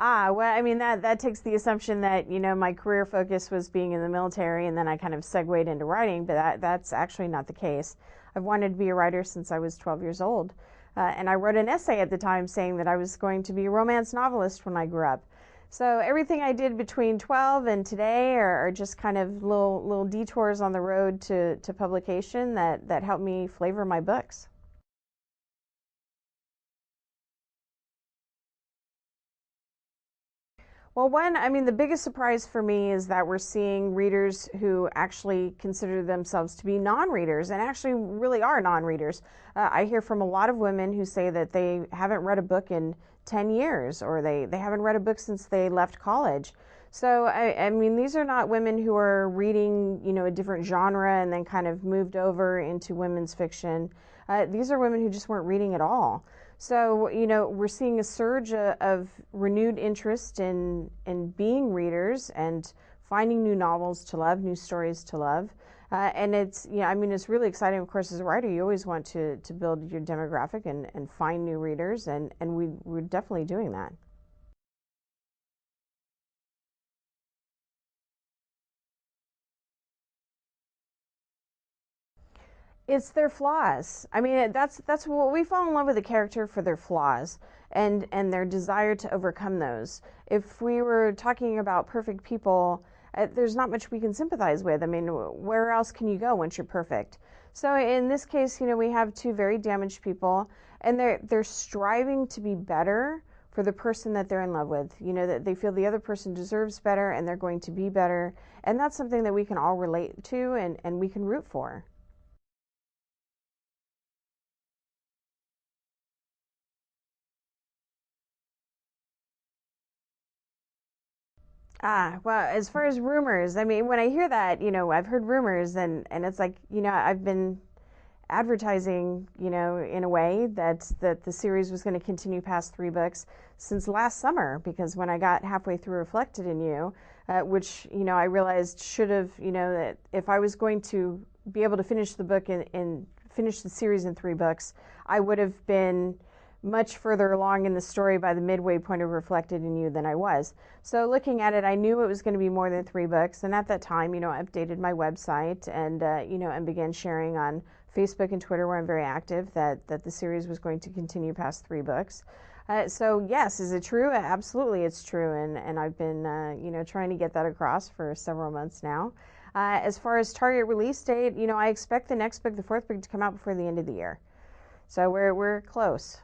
Well, I mean that takes the assumption that, my career focus was being in the military, and then I kind of segued into writing, but that's actually not the case. I've wanted to be a writer since I was 12 years old. And I wrote an essay at the time saying that I was going to be a romance novelist when I grew up. So everything I did between 12 and today are just kind of little detours on the road to publication that helped me flavor my books. Well, I mean, the biggest surprise for me is that we're seeing readers who actually consider themselves to be non-readers and actually really are non-readers. I hear from a lot of women who say that they haven't read a book in 10 years, or they haven't read a book since they left college. So, I mean, these are not women who are reading, a different genre and then kind of moved over into women's fiction. These are women who just weren't reading at all. So, we're seeing a surge of renewed interest in being readers and finding new novels to love, new stories to love. And I mean, it's really exciting. Of course, as a writer, you always want to build your demographic and find new readers, and we're definitely doing that. It's their flaws. I mean, that's what we fall in love with a character for their flaws and their desire to overcome those. If we were talking about perfect people, there's not much we can sympathize with. I mean, where else can you go once you're perfect? So in this case, we have two very damaged people, and they're striving to be better for the person that they're in love with. That they feel the other person deserves better, and they're going to be better, and that's something that we can all relate to, and we can root for. Well, as far as rumors, I mean, when I hear that, I've heard rumors, and it's like, I've been advertising, in a way that the series was going to continue past three books since last summer, because when I got halfway through Reflected in You, which, I realized should have, that if I was going to be able to finish the book and finish the series in three books, I would have been much further along in the story by the midway point of Reflected in You than I was. So looking at it, I knew it was going to be more than three books, and at that time, I updated my website and and began sharing on Facebook and Twitter, where I'm very active, that the series was going to continue past three books. So yes, is it true? Absolutely, it's true, and I've been trying to get that across for several months now. As far as target release date, I expect the next book, the fourth book, to come out before the end of the year. So we're close.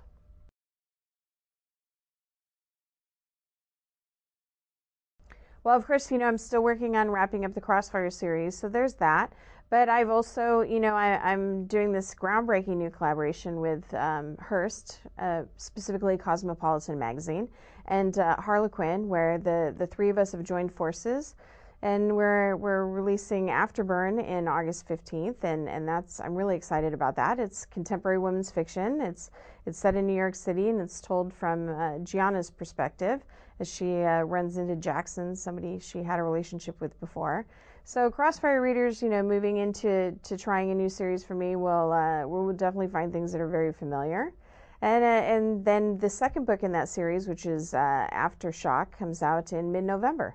Well, of course, I'm still working on wrapping up the Crossfire series, so there's that. But I've also, I'm doing this groundbreaking new collaboration with Hearst, specifically Cosmopolitan Magazine, and Harlequin, where the three of us have joined forces, and we're releasing Afterburn in August 15th, and that's I'm really excited about that. It's contemporary women's fiction. It's set in New York City, and it's told from Gianna's perspective as she runs into Jackson, somebody she had a relationship with before. So Crossfire readers, moving into trying a new series for me will definitely find things that are very familiar. And then the second book in that series, which is Aftershock, comes out in mid-November.